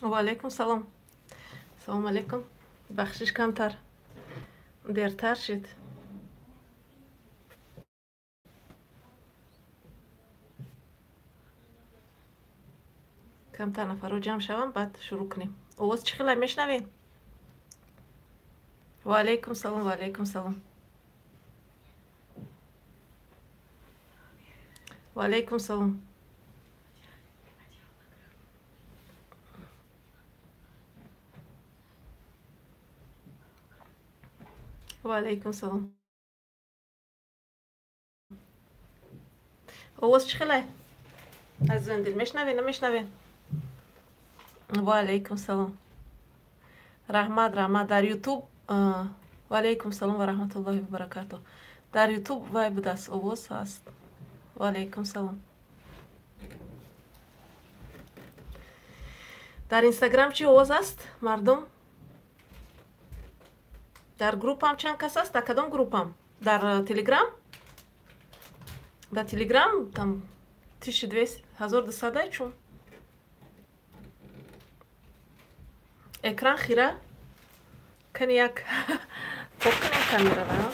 و علیکم سلام. سلام علیکم. بخشش کمتر دیرتر شد. کمتر نفر رو جمع شوم بعد شروع کنیم. آواز چی خیلی میشنوین؟ و علیکم سلام. و علیکم سلام. و علیکم سلام. و علیکم سلام. آواز چی خیلی از زندگی میشنوین نمیشنوین؟ و علیکم سلام. رحمت در یوتیوب. و علیکم سلام و رحمت الله و برکاته. در یوتیوب وای بود است آواز هست. و علیکم سلام. در اینستاگرام چی آواز است مردم؟ در گروپ هم چند کس است؟ در کدام گروپ هم؟ در تلگرام؟ در تلگرام там 1200 چون اکران خیره کنی یک خوب کنیم کامیرا را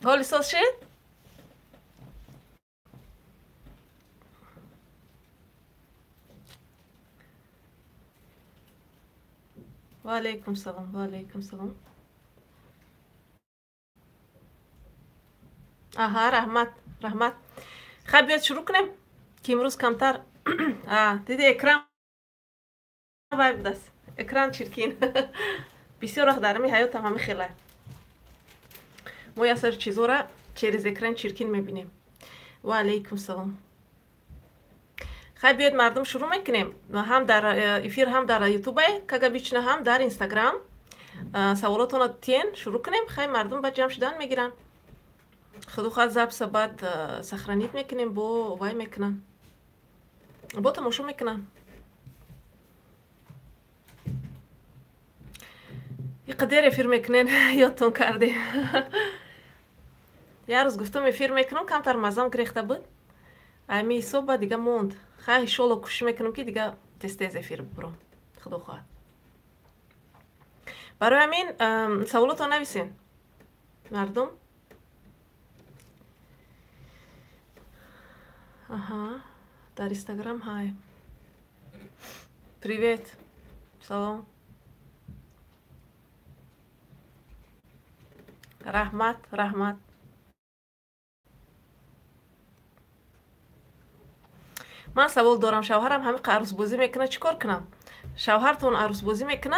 حالی ساز شد؟ و علیکم سلام. و علیکم سلام. آها رحمت خب بیاد شروع کنیم که امروز کمتر دیدی اکران وای بود است. اکران چرکین بسیار وقت در حیاتم همه خیلی ما یه سر چیزا را چیز اکران چرکین میبینیم. و علیکم سلام. خیلی بیاید مردم شروع میکنیم. هم در افیر هم در یوتیوب که بیچنه هم در اینستاگرام سوالاتون رو تین شروع کنیم. خیلی مردم با جمع شدن میگیرن. خودو خواهد زبسه بعد سخرانیت میکنیم با وای میکنن با تماشا میکنن. یه قدر افیر میکنین یادتون کرده یه روز گفتم افیر میکنم کمتر مزم گریخته بود امی صبح دیگه موند. خیلی شلو کش میکنم که دیگه تیز افیر برم. خدا خواهد برای همین سوالات رو نویسین مردم. آها در اینستاگرام های привет سلام. رحمت من سوال دارم. شوهرم همه عروس بازی میکنه چیکار کنم؟ شوهرتون عروس بازی میکنه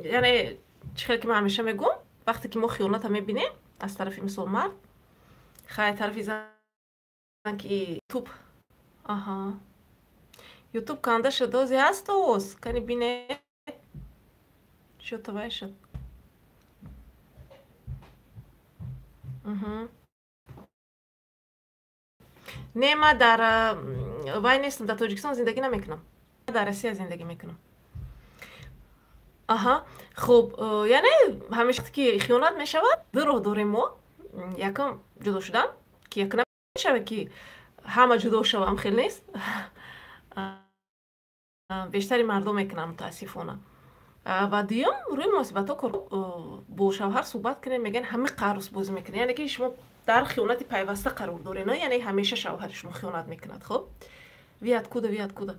یعنی چیکار که من همیشه میگم وقتی که ما خیانت میبینیم از طرف مثل مرد خیلی طرفی زن که توپ آها یوتیوب کانده شدوزی هست اوز کنی بینه شو تبای شد. نه من در وای نیستم. در تاجیکستان زندگی نمیکنم. در روسیه زندگی میکنم. آها خب یعنی همیشه که خیانت میشود دو راه داریم ما. یکم جدا شدن که یک نمیشه که همه جدا شوم خیلی نیست. بیشتری مردم میکنن متاسفانه. و دیگه روی مناسبت ها با شوهر صحبت کنین میگن همه عروس بازی میکنن یعنی که شما در خیانت پیوسته قرار دارین نه یعنی همیشه شوهر شما خیانت میکند. خب ویات کوده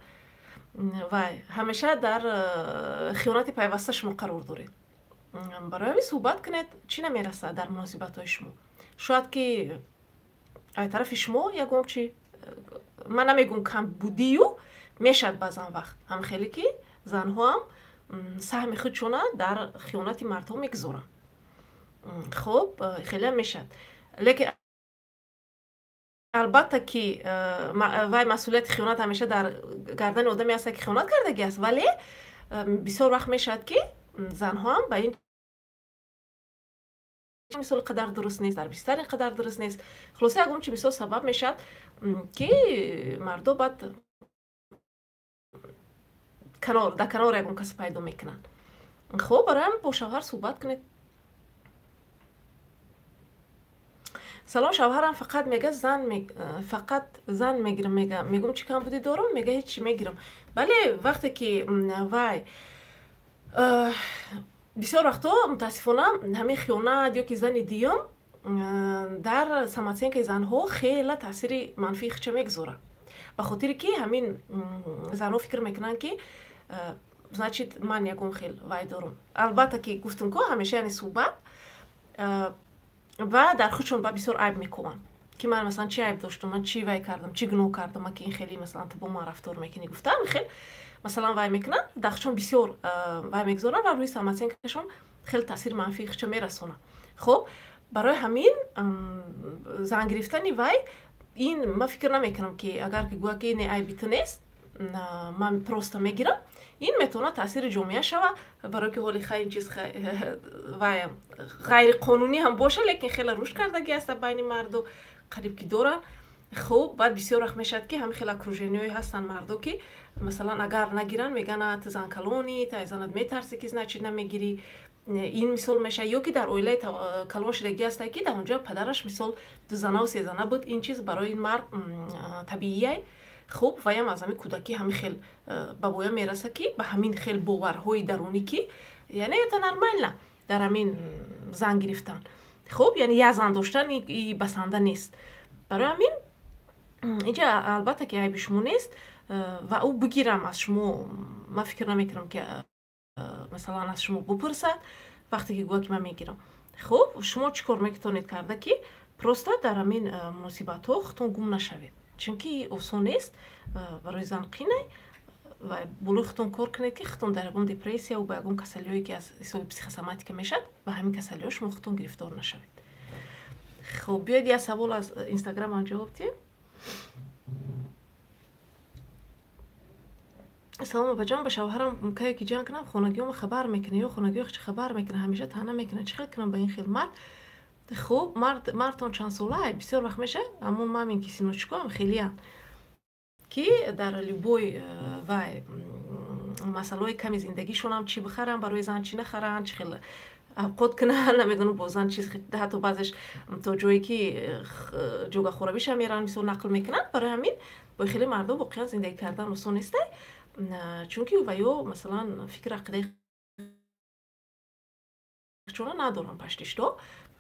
و همیشه در خیانت پیوسته شما قرار دارید. برای همین صحبت کنید چی نمیرسه در مناسبت های شما. شاید که از طرف شما یکم چی من نمیگم کم بودیو میشد بعضا وقت هم خیلی که زنها هم سهم خودشونه در خیانت مردها میگذارن. خب خیلی هم میشد لیکن البته که وای مسئولیت خیانت همیشه در گردن آدمی هست که خیانت کردگی است ولی بسیار وقت میشد که زنها هم به این مثال قدر درست نیست، در بیشتر قدر درست نیست. خلاصه اگه چی بسیار سبب میشد که مردم بعد در کنار اگه کسی پیدا میکنن. خب برای هم با شوهر صحبت کنید. سلام، شوهرم فقط میگه فقط زن میگیرم. میگم چی کم بودی دارم؟ میگه هیچی میگیرم. بله وقتی که وای بسیار وقتا متاسفانه همین خیانت یا که زن دیوم در سمتین که زنها خیلی تاثیر منفی خچه میگذاره. به خاطر که همین زنها فکر میکنن که значит من یکم خیلی وای دارم. البته که گفتم که همیشه یعنی صحبت و در خودشون با بسیار عیب میکنن که من مثلا چی عیب داشتم، من چی وای کردم، چی گناه کردم من که این خیلی مثلا تو با ما رفتار میکنی. گفتم خیلی مثلا وای میکنن در خودشون بسیار وای میگذارن و روی سمتین کهشون خیلی تاثیر منفی خچه میرسونه. خب برای همین زن گرفتن وای این من فکر نمیکنم که اگر که گویا که این عیبی تو نیست من پروستا میگیرم، این میتونه تاثیر جامعه شوه برای که حالی خیلی چیز و غیر قانونی هم باشه لیکن خیلی روش کردگی است بین مرد و قریب که دارن. خب بعد بسیار وقت میشد که همین خیلی اکروژنیوی هستن مردو که مثلا اگر نگیرن میگن تو زن کلونی، تا زنت میترسی که زن چی نمیگیری. این مثال میشه یا که در اویله کلون شدگی است که در اونجا پدرش مثال دو زنه و سه زنه بود. این چیز برای این مرد طبیعیه. خب و هم از همین کودکی همین خیلی به بویا میرسه که به همین خیلی باورهای درونی که یعنی تا نرمال نه در همین زن گرفتن. خب یعنی یه زن داشتن بسنده نیست. برای همین اینجا البته که عیب شما نیست و او بگیرم از شما، من فکر نمیکنم که مثلا از شما بپرسد وقتی که گویا که من میگیرم. خب شما چیکار میتونید کرده که پروستا در همین مناسبت ها خودتون گم نشوید، چون که آسان نیست برای زن قینه و بلوختون کار کنید که خودتون در اون دیپرسیا و به اون کسلیایی که از حساب پسیخوسوماتیک میشد و همین کسلی‌ها شما خودتون گرفتار نشوید. خب بیاید یه سوال از اینستاگرام من جواب بدید. سلام بابا جان، به شوهرم که جان کنم خونگیام خبر میکنه یا خونگیام چه خبر میکنه همیشه تنها میکنه، چه کنم با این خدمت؟ خب مردتون چند ساله بسیار وقت میشه اما من این کسی نوچکام خیلی هم که در لیبوی و مسئله کمی زندگیشون هم چی بخرن برای زن چی نخرن، چی خیلی قد کنن نمیدونم با زن چیز حتی بعضش تا جایی که جوگا خورابیش هم میرن مثل نقل میکنن. برای همین با خیلی مردم واقعا زندگی کردن آسان نیسته، چون که ویو مثلا فکر عقیده چون ندارن پشتش دو.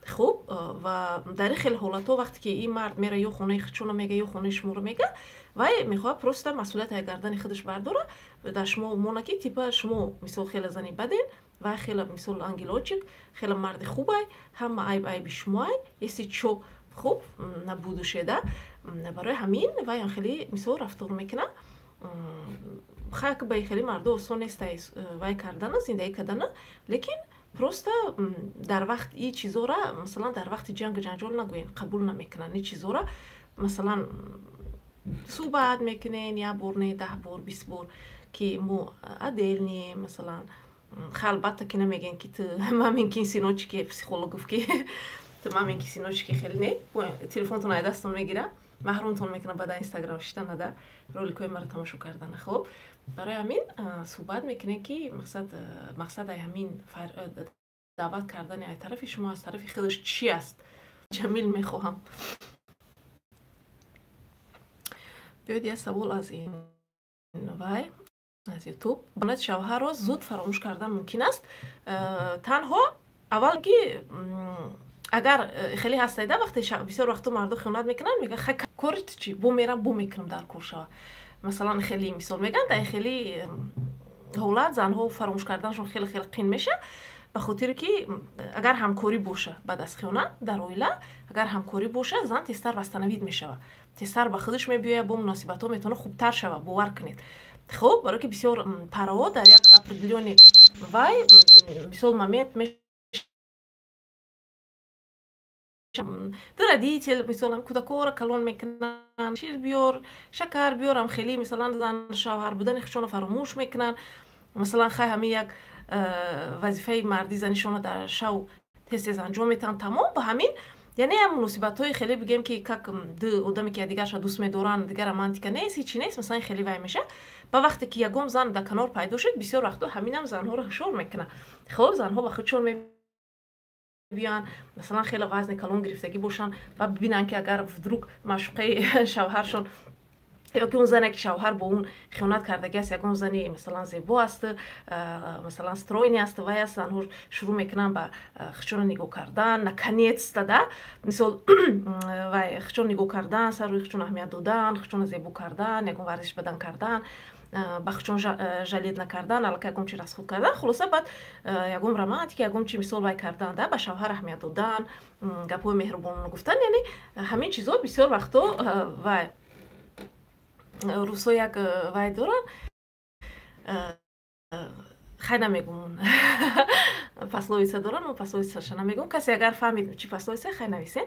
خب و در خیلی حالتها وقتی که این مرد میره یا خونه خودشون میگه یا خونه شما رو میگه و میخواد پروستا مسئولیت گردن خودش برداره در شما مونکی تیپا شما مثل خیلی زنی بدین و خیلی مثل انگلوچیک خیلی مرد خوبه هم عیب شما یسی چو خوب نبود و شده. برای همین و خیلی مثل رفتار میکنه خاک به خیلی مرد آسان نیست و کردن زندگی کردن، لیکن پروستا در وقت این چیزا را مثلا در وقت جنجال نگوین قبول نمیکنن. این چیزا را مثلا صحبت میکنین یا برنه 10 بار 20 بار که مو عدل نیم مثلا خلبت که نمیگن که تو همین کسی نوچی که پسیخولوگ گفت که تو همین کسی نوچی که خیلی نه تلفنتون ای دستون میگیره محرومتون میکنه بعد اینستاگرام شدن نده رولیکوی مرا تماشا کردن. خب برای همین صحبت میکنه که مقصد همین دعوت کردن از طرف شما از طرف خودش چی است. جمیل میخواهم. بیاید یه سوال از این وای از یوتیوب. بنات شوهر را زود فراموش کردن ممکن است؟ تنها اول که اگر خیلی هستیده وقتی بسیار وقتا مردم خیانت میکنن میگه خک کارت چی بو میرم بو میکنم در کورشا مثلا خیلی مثال میگن در خیلی حالت زنها فراموش کردنشون خیلی قین میشه به خاطر که اگر همکاری باشه بعد از خیانت در اویله اگر همکاری باشه زن تستر بستنوید میشه تستر به خودش میبیه با مناسبت ها میتونه خوبتر شوه باور کنید. خب برای که بسیار پروا در یک اپریلیونی وای مثال ممیت میشه در دیتیل مثلا کودکور کلون میکنن چیز بیار شکر بیارم خیلی مثلا زن شوهر بودن خودشون فراموش میکنن مثلا خیلی همه یک وظیفه مردی زنشون در شو حس انجام میتن تمام با همین. یعنی هم مناسبت‌های خیلی بگیم که یک دو آدمی که دیگرش دوست می‌دارن دیگر رمانتیک نیست هیچی نیست مثلا خیلی وای میشه با وقتی که یگم زن در کنار پیدا شد بسیار وقتا همین هم زنها رو شور میکنه. خب زنها با خودشون بیان مثلا خیلی وزن کلون گرفتگی باشن و ببینن که اگر دروغ مشوقه شوهرشون یا که اون زنی که شوهر با اون خیانت کردگی است یکم زنی مثلا زیبا است مثلا استروینی است و یا زنها شروع میکنن به خودشون نگاه کردن نکنیت استاده مثلا و خودشون نگاه کردن سر روی خودشون اهمیت دادن خودشون زیبا کردن یکم ورزش بدن کردن با خودشون جلید نکردن الکی یکم چی رسخ کردن خلاصه بعد یکم رمانتیک یکم چی مثال وای کردن ده به شوهر اهمیت دادن گپای مهربان گفتن یعنی همین چیزا بسیار وقتا و روسو یک وای دارن خیلی نمیگم پسلویسه دارن و پسلویسه نمیگم کسی اگر فهمید چی پسلویسه خیلی نویسین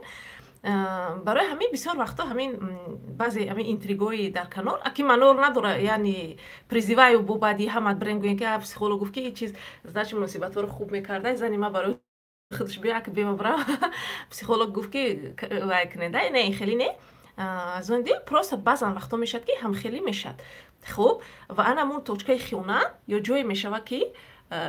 برای همین بسیار وقتا همین بعضی همین اینتریگوی در کنار اکی منور نداره یعنی پریزیوای و بعدی همت برنگوین که پسیخولوگ گفت که این چیز زدش مناسبت رو خوب میکرده زنی ما برای خودش بیا که بیم برا پسیخولوگ گفت که وای کننده نه خیلی نه از اون دید پروست بعضا وقتا میشد که هم خیلی میشد خوب و انا مون توچکه خیونت یا جوی میشود که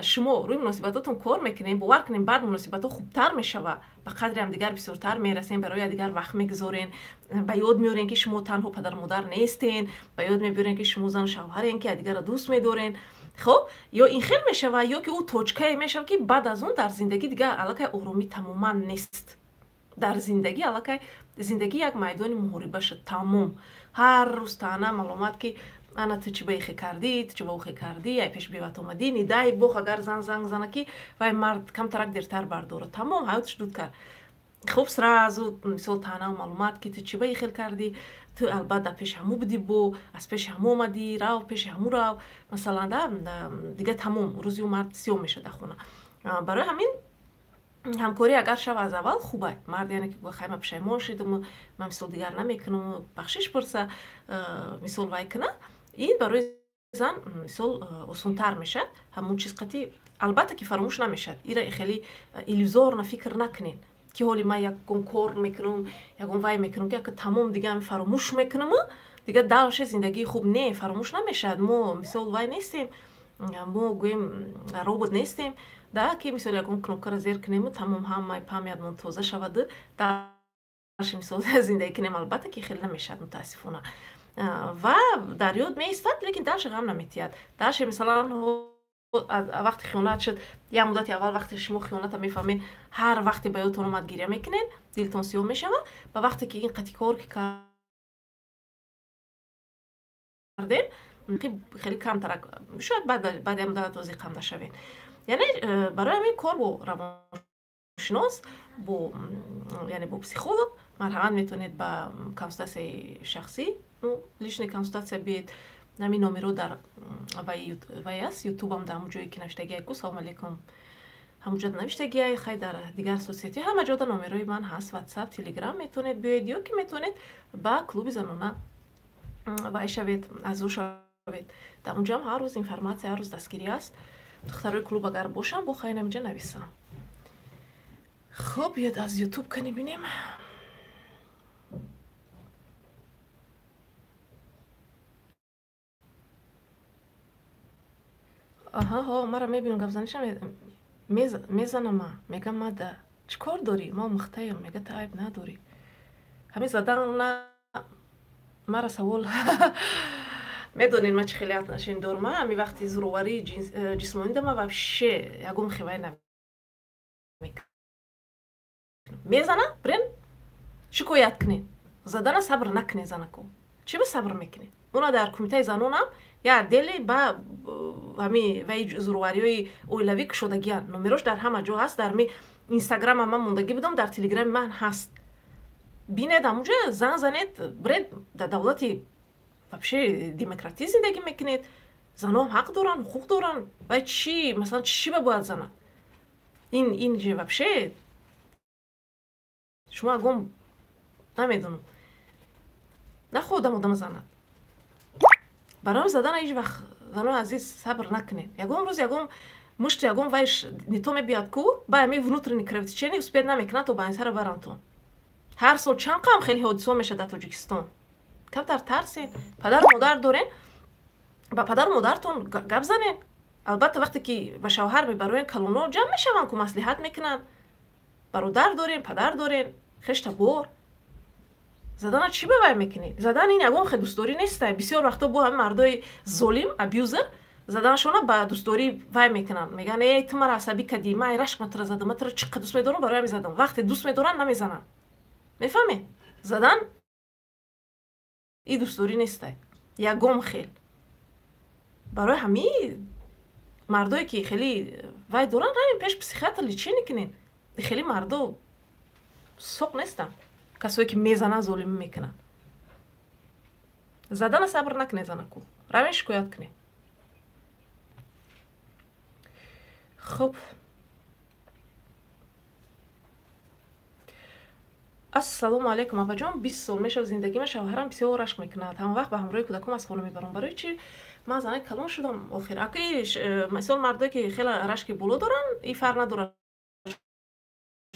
شما روی مناسباتتون کار میکنین باور کنین بعد مناسباتو خوبتر میشوه به قدر هم دیگر بسیارتر میرسین برای دیگر وقت میگذارین به یاد میارین که شما تنها پدر مادر نیستین به یاد میبرین که شما زن شوهرین که دیگر دوست میدارین خب یا این خیلی میشوه یا که او توچکه میشوه که بعد از اون در زندگی دیگر علاقه آرومی تماما نیست در زندگی علاقه زندگی یک میدان محاربه شد تمام هر روز تنها معلومات که انا تو چی بایخی کردی تو چی باوخی کردی ای پیش بیوت اومدی نیدای بوخ اگر زنگ زنه که وای مرد کم ترک دیرتر برداره تمام حیاتش دود کرد خوب سرازو مثال تنها معلومات که تو چی بایخی کردی تو البته پیش همو بدی بو از پیش همو اومدی راو پیش همو راو مثلا دیگه تمام روزی مرد سیو میشه در خونه برای همین همکاری اگر شب از اول خوبه مرد یعنی که بخوایم پشیمان شدم من مثال دیگر نمیکنم بخشش پرسه مثال وای کنه این برای زن مثال آسان‌تر میشه همون چیز قطعی البته که فراموش نمیشه این خیلی ایلوزور فکر نکنین که حالی من یک کار میکنم یک وای میکنم که تمام دیگه فراموش میکنم دیگه داوش زندگی خوب نه فراموش نمیشه ما مثال وای نیستیم ما گویم روبوت نیستیم ده که مثال یکم کنوکر زیر کنیم تمام هم مای پامیاد منتوزه شود داشت مثال زندگی کنیم البته که خیلی نمیشه متاسفانه و در یاد میستد لیکن درش غم نمیتید درش مثلا وقتی خیانت شد یا مدت اول وقتی شما خیانت میفهمین هر وقتی به یادتون اومد گریه میکنین دلتون سیاه میشه و وقتی که این قطعی کار که کردین خیلی کم ترک شاید بعد مدت توضیح کم نشوین یعنی برای همین کار با روانشناس با یعنی با پسیخولوگ مرحبا میتونید با کنسولتاسی شخصی لیشنی کنسولتاسی بید نمی نومرو در وایس یوتیوب هم در همون جایی که نوشتگی های سلام علیکم همونجا نوشتگی های خیلی در دیگر سوسیتی همه جا در نومروی من هست واتساپ تلگرام میتونید بیاید یا که میتونید با کلوب زنانه وای شوید از او شوید در اونجا هم هر روز اینفرماسیون هر روز دستگیری است دخترای کلوب اگر باشم با خیلی نمیجا نویسم خب بیاد از یوتیوب کنی بینیم آها مرا میبینم گفزنشم میزنم ما میگم ما ده چیکار داری ما مختیم میگه تا عیب نداری همین زدن نه مرا سوال میدونین ما چه خیلی نشین دور ما همی وقتی زروری جسمانی دم و شه یگم خیلی نمیکنم میزنه برین شکایت کنین زدن صبر نکنین زنکو چی به صبر میکنین اونا در کمیته زنونم یا دلی با همی وی زروریای اویلوی که شدگیان نمروش در همه جا هست در می اینستاگرام هم من موندگی بدم در تلگرام من هست بینید همونجا زن زنید برید در دولتی вообще دموکراتی زندگی میکنید زنها هم حق دارن حقوق دارن و چی مثلا چی باید زنن این جه вообще شما گم نمیدونم نه خودم آدم زنن برام زدن هیچ وقت زنها عزیز صبر نکنید یگم روز یگم мушти ягон вайш нито мебиад ку ба ами внутренний кровотечение успеет намекунад то ба инсара барантон. ҳар сол чанд қам хеле ҳодисо мешад дар Тоҷикистон. камтар тарсед, падару модар дорен, ба падару модартон гап занед. албатта вақте ки ба шавҳар мебароен калонҳо ҷамъ мешаванд ку маслиҳат мекунанд. бародар дорен, падар дорен, хешта бор. задана чӣ ба вай мекунед? задан ин ягон хел дӯстдорӣ нестай. бисёр вақто бо ҳами мардои золим, абюзер заданашона ба дӯстдорӣ вай мекунанд. мегӯянд эй ту маро асабӣ кардӣ, ман рашк матро задам, ман туро чӣ қадр дӯст медорам, барои ҳамин задам. вақте дӯст медоранд намезананд. мефаҳмед? задан ин дӯстдорӣ нестай. ягон хел. барои ҳамин мардое ки хеле вай доранд равен пеш психиатр лечение кунед. хеле мардо соқ нестанд. касое ки мезананд, золимӣ мекунанд. задана сабр накунед занаку. равен шикоят кунед. хуб. ассалому алайкум абаҷон. 20 сол мешав зиндагима шавҳарам бисёр рашк мекунад. ҳама вақт ба ҳамроҳи кӯдакам аз хона мебарам. барои чӣ ман занаи калон шудам охир? аки мисол мардое ки хеле рашки боло доранд, ин фарқ надорад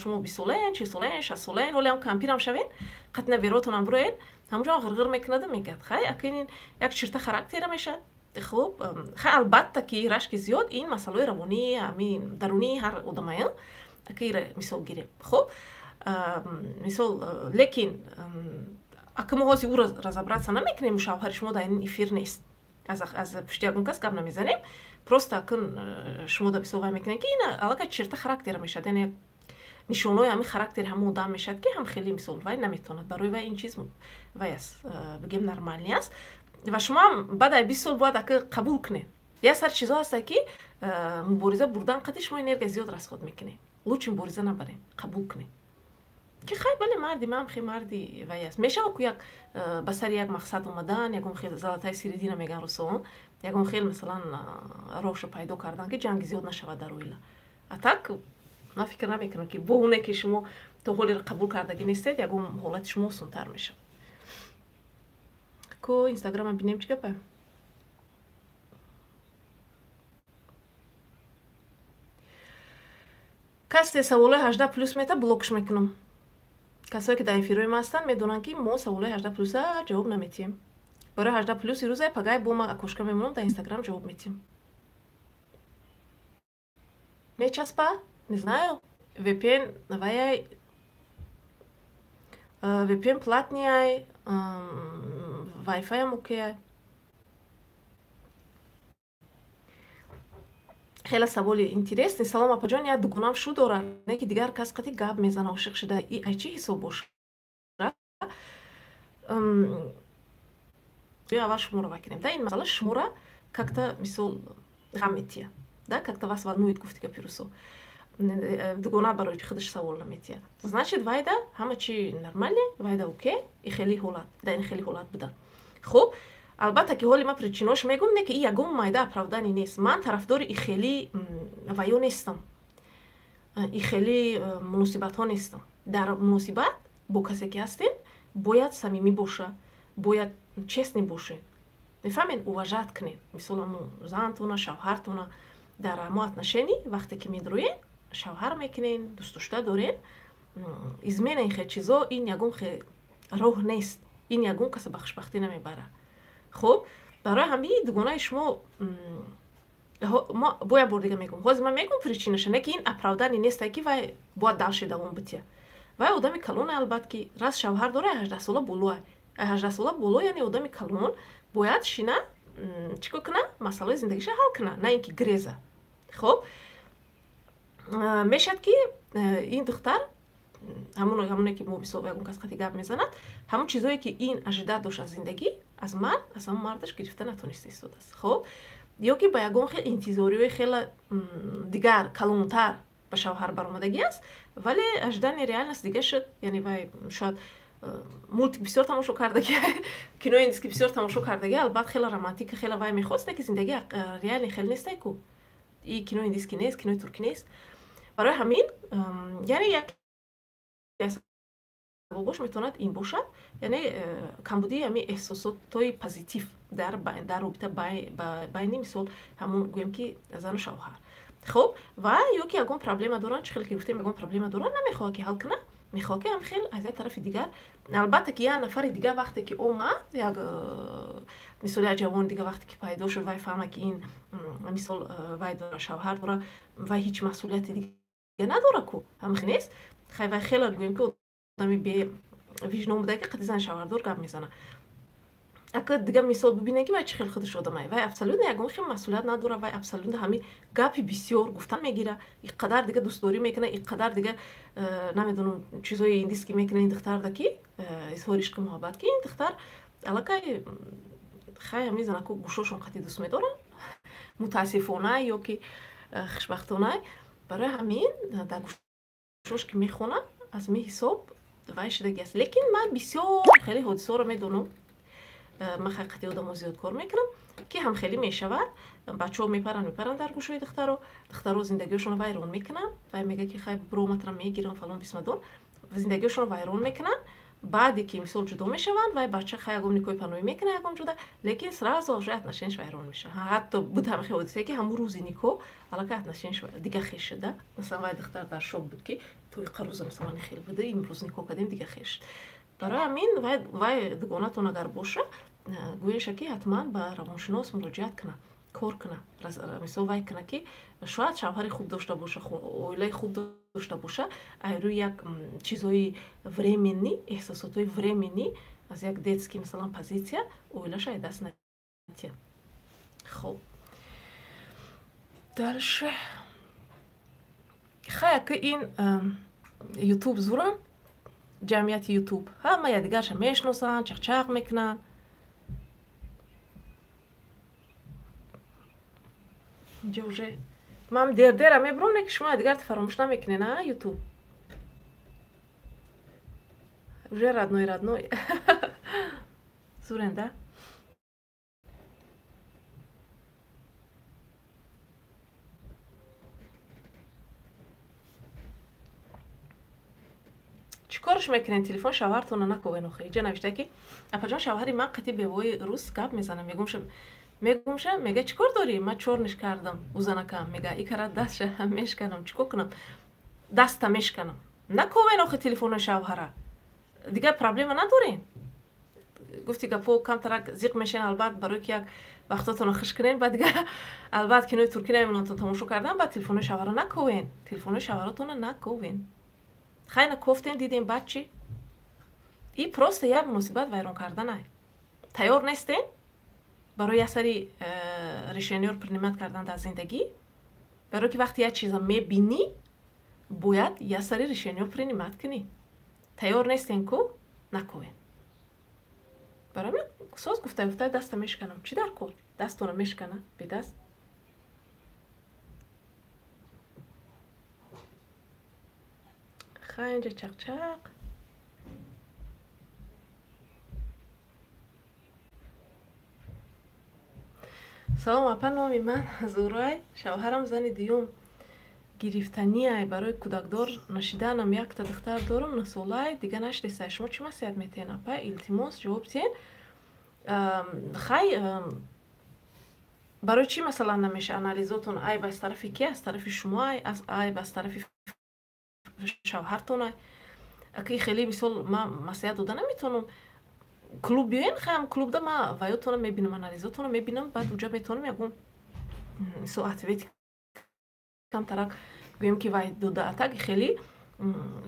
шумо 20 солаен, 40 солаен, 60 солаен, ҳоле ҳам кампирам шавен, қатина веротонам буроен, ҳамҷо ғирғир мекунад мегӯяд хай аки ин як чирта характера мешад. хуб, хай албатта ки рашки зиёд ин масъалаи равонӣ, ҳамин дарунии ҳар одамаен, аки ира мисол гирем. хуб, мисол лекин аки мо ҳозир ӯро разобраться намекунем, шавҳари шумо дар ин эфир нест. аз пушти ягон кас гап намезанем. просто акун шумо да мисол вай мекунем ки ин аллакай чирта характера мешад. яъне нишонаҳои ҳамин характери ҳамон одам мешад ки ҳам хеле мисол вай наметавонад. барои вай ин чиз вай аст, бигем нормалӣ аст. ва шумо ҳам баъд аз 20 сол бояд аки қабул кунед. як сар чизо ҳаста ки мубориза бурдан қади шумо энергия зиёд расход мекунед. лучше мубориза набаред, қабул кунед ки хай бале марди ман хеле марди вай аст. мешава ку як ба сари як мақсад омадан, ягон хел золотаи середина меган русо, ягон хел масалан роҳшо пайдо кардан ки ҷанги зиёд нашавад дар оила. а так ман фикр намекунам ки бо оне ки шумо то ҳоле қабул кардагӣ нестед, ягон ҳолати шумо осонтар мешавад. ко инстаграмам бинем чӣ гапа? касте саволои 18+ мета блокш мекунам. касое ки дар эфирои ма ҳастанд медонанд ки мо саволои 18+ ҷавоб наметиҳем. барои 18+ ирӯза пагай бо ма акошка мемонам, дар инстаграм ҷавоб метиҳем. мечаспа? Не знаю. VPN ваяй VPN платнияй, Wi-Fi ам окей. хеле саволи интересный. Салом апаҷон, як дугонам шу дорад, не ки дигар кас қати гап мезана, ошиқ шуда. И ай чӣ ҳисоб бошад? аввал шуморо вакинем. Да, ин масъала шумора как-то мисол ғам метия. Да, как-то вас волнует, гуфти ка пирусо. дугона барои худаш савол наметия. Значит, вайда ҳама чи нормале, вайда окей, и хели ҳолат, да ин хели ҳолат буда. Хуб, албатта ки ҳоли ма причинош мегум не ки и ягон майда оправдани нест. Ман тарафдори и хели ваё нестам. И хели муносибатҳо нестам. Дар муносибат бо касе ки ҳастед, бояд самимӣ боша, бояд честни бошед. Мефаҳмед, уважат кунед. Мисол ҳамун зантона, шавҳартона дар ҳамон отношенӣ вақте ки медроед, шавҳар мекунен, дӯстдошта дорен, измена ин хел чизо, ин ягон хел роҳ нест. Ин ягон каса ба хушбахтӣ намебарад. хуб, барои ҳамин дугонаи шумо мо бо як бор дига мегӯм. ҳозир ман мегӯм причинаша, не ки ин оправдани нестай ки вай бояд далши давом бития. вай одами калоне, албат ки раз шавҳар дора 18 сола болоа. 18 сола боло яъне одами калон бояд шина чико куна, масъалаи зиндагиша ҳал куна, на ин ки греза. хуб, мешад ки ин духтар ҳамоне ки мо мисол ягон кас қати гап мезанад, ҳамон чизое ки ин ажида дошт аз зиндагӣ, аз мард, аз ҳамон мардаш гирифта натониста истодааст. хуб, ё ки ба ягон хел интизориҳои хеле дигар калонтар ба шавҳар баромадагӣ аст, вале ажидани реальност дига шуд. яъне вай шояд мультик бисёр тамошо кардаги, кинои индиски бисёр тамошо кардаги, албат хеле романтика, хеле вай мехост, ки зиндагӣ реалӣ хел нестай ку. И кинои индиски нест, кинои туркӣ нест. барои ҳамин яъне як бош метавонад ин бошад, яъне камбудии ҳамин эҳсосотҳои позитив дар робита байни мисол ҳамон гӯем ки зану шавҳар. خب و یا که ягон проблема доранд чӣ хеле ки гуфтем ягон проблема доранд намехоҳад ки ҳал кунад мехоҳад ки ҳам хел аз як тарафи дигар албатта ки як нафари дигар вақте ки омад як мисол як ҷавони дигар вақте ки пайдо шуд вай фаҳмад ки ин мисол вай дора шавҳар дора вай ҳеҷ масъулияти дигар надора ку ҳамихи нест хай вай хеле гӯем ки одами бевиҷдон буда ки қати зани шавҳардор гап мезанад ака дигар мисол бибинем ки вай чӣ хеле худаш одамае вай абсолютно ягон хел масъулият надора вай абсолютно ҳамин гапи бисёр гуфтан мегира иққадар дигар дӯстдорӣ мекунад иққадар дигар намедонам чизҳои индис ки мекунад ин духтарда ки изҳори ишқи муҳаббат ки ин духтар аллакай хай ҳамин занаку гӯшошон қати дӯст медоранд мутаассифона ё ки хушбахтона барои ҳамин дар гӯшош ки мехонад аз ми ҳисоб вай шудаги аст лекин ман бисёр хеле ҳодисаҳоро медонам ман ҳақиқати одамо зиёд кор мекунам ки ҳам хеле мешавад бачаҳо мепаранд дар гӯшои духтаро зиндагиёшонро вайрон мекунанд вай мегӯяд ки хай буроматра мегирам фалон бисмадон зиндагиёшонро вайрон мекунанд баъде ки мисол ҷудо мешаванд вай бача хай ягон никоҳи паноҳӣ мекунад ягон ҷуда лекин сразу уже отношенияш вайрон мешавад ҳатто буд ҳамин ҳодисае ки ҳамун рӯзи никоҳ аллакай отношенияш дигар хеш шуда масалан вай духтар дар шок буд ки ту иқарӯза масалан хел буда имрӯз никоҳ кардем дигар хеш шуд барои ҳамин вай дугонатон агар боша гӯяша ки ҳатман ба равоншинос муроҷиат кунад кор кунад мисол вай кунад ки шояд шавҳари хуб дошта боша оилаи хуб дошта боша айрӯи як чизҳои временӣ эҳсосотҳои временӣ аз як детский масалан позитсия оилаша ай даст надиҳад хоб дальше хай ака ин ютуб зурам ҷамъияти ютуб ҳама якдигарша мешиносанд чақчақ мекунанд инҷо уже ман дердера мебурам лекин шумо дигар фаромӯш намекунед на ютуб уже родной зурен да чӣ корш мекунед телефон шавҳартонро наковен охир иҷа навишта ки апаҷон шавҳари ман қати бевои рус гап мезанам мегумша мега чӣ кор дорӣ ман чорниш кардам узанакам мега икара дастша мешканам чӣ кор кунам даста мешканам наковен охир телефонои шавҳара дигар проблема надорем гуфти гапо камтарак зиқ мешаванд албат барои ки як вақтотонро хуш кунем баъд дигар албат кинои туркӣ намемонатон тамошо кардан баъд телефонои шавҳара наковен телефонои шавҳаратонро наковен хайна кофтем дидем баъд чӣ и просто як муносибат вайрон карданай тайёр нестем барои як сари решениёро принимат кардан дар зиндагӣ барои ки вақте як чиза мебинӣ бояд як сари решениё принимат кунӣ тайёр нестем ку наковен барои ман соз гуфта даста мешканам чӣ дар кор дастонро мешкана бедаст хай инҷа чақчақ салом апа номи ман зӯрай шавҳарам зани дуюм гирифтаниай барои кӯдакдор нашиданам якта духтар дорам насолай дигар наштесай шумо чӣ маслиҳат метаҳед апа илтимос ҷавоб диҳед хай барои чӣ масалан намеша анализотон айб аз тарафи ки аз тарафи шумо айб аз тарафи шавҳартонай аки хеле мисол ман маслиҳат дода наметавонам клуб биёен хаям клубда ман ваётонро мебинам анализотонро мебинам баъд уҷа метавонам ягон мисол активити камтарак гӯем ки вай дода атаки хеле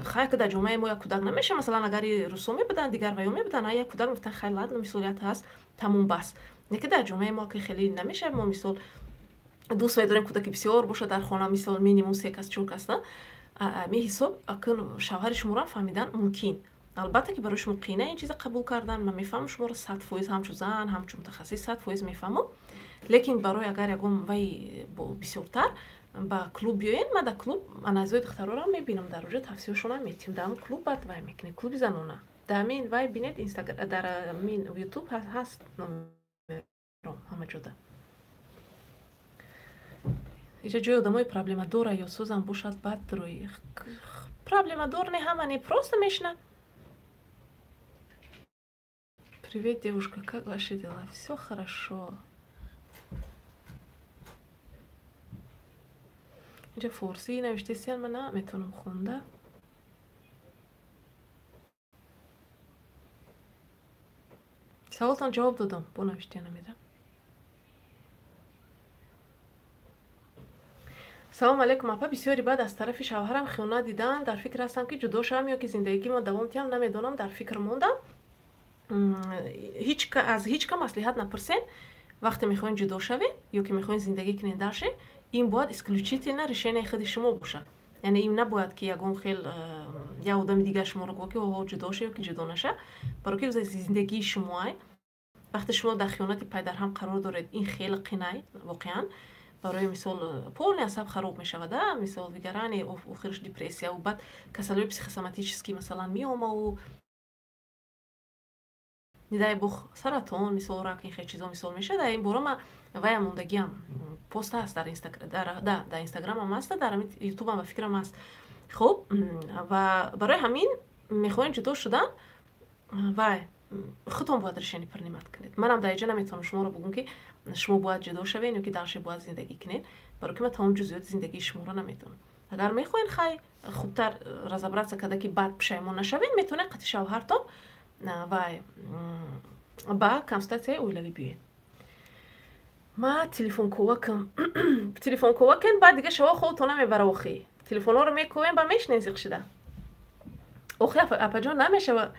хай ки дар ҷомаи мо як кӯдак намеша масалан агари русо мебуданд дигар ваё мебуданд як кӯдак мегуфтан хай ладно мисолият ҳаст тамом бас лекин дар ҷомаи мо ки хеле намеша мо мисол дӯст медорем кӯдаки бисёр боша дар хона мисол минимум 3 кас 4 кас на ми ҳисоб акн шавҳари шуморо фаҳмидан мумкин албатта ки барои шумо қина ин чиза қабул кардан ман мефаҳмам шуморо 100% ҳамчун зан ҳамчун мутахассис 100% мефаҳмам лекин барои агар ягон вай бисёртар ба клуб биёен ман дар клуб анализои духтароро мебинам дар уҷа тавсияшонам метим дар ҳамн клуб баъд вай мекунем клуби занона дар ҳамин вай бинед инстаграм дар ҳамин ютуб ҳаст номером ҳама ҷода иҷа ҷои одамои проблемадора ё сӯзам бошад бад рӯи проблемадор не ҳама не просто мешина привет девушка как ваши дела все хорошо اینجا فارسی نوشته سیل من نمیتونم خونده. سوالتان جواب دادم با نوشته نمیدم. سلام علیکم اپا، بسیاری بعد از طرف شوهرم خیانت دیدن. در فکر هستم که جدا شوم یا که زندگی ما دوام تیم، نمیدونم. در فکر موندم. از هیچ کم مصلحت نپرسین وقتی میخواین جدا شوین یا که میخواین زندگی کنین درشه. این باید اسکلوچیتینا решение خود شما باشه. یعنی این نباید که یگان خیل یا آدم دیگه شما رو گفت که اوه جدا شه یا که جدا نشه. برای که زندگی شما وقتی شما در خیانت پای در هم قرار دارید، این خیلی قینه واقعا. برای مثال پول عصب خراب میشه و ده مثال دیگرانی آخرش دیپرسیا و بعد کسلای پسیخوسوماتیچسکی مثلا میومه و ندای بخ سرطان مثال راک این خیلی چیزا مثال میشه. در این باره ما وای موندگی هم پست هست در اینستاگرام هم هست، در یوتیوب هم فکرم هست. خب و برای همین میخواین جدا شدن وای خودتون باید решение принимать کنید. منم در اینجا نمیتونم شما رو بگم که شما باید جدا شوین یا که درش باید زندگی کنید، برای که من تمام جزئیات زندگی شما رو نمیتونم. اگر میخواین خیلی خوبتر разобраться کده که بعد پشیمون نشوین، میتونه قطع شوهرتون وای با консультация اولیوی بیاین. ما تلفن کوکم تلفن کوکن بعد دیگه شما خودتون نمیبره وخی تلفن رو میکوین با میشنین زیق شده اوخی اپا جان نمیشه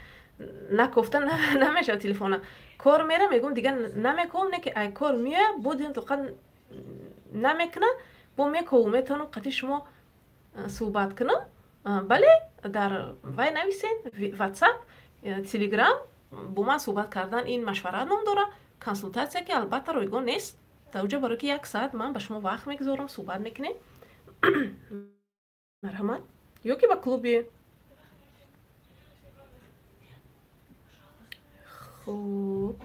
نگفتن نمیشه تلفن کار میره میگم دیگه نمیکنم نه که ای کار میه بودین تو قد نمیکنه با میکنم میتونم قطعی شما صحبت کنم. بله در وای نویسین واتساپ تلگرام با من صحبت کردن این مشوره نام داره. کنسولتاسیا که البته رایگان نیست. تا اونجا برای که 1 ساعت من به شما وقت میگذارم صحبت میکنیم. مرحمت یا که با کلوبی خوب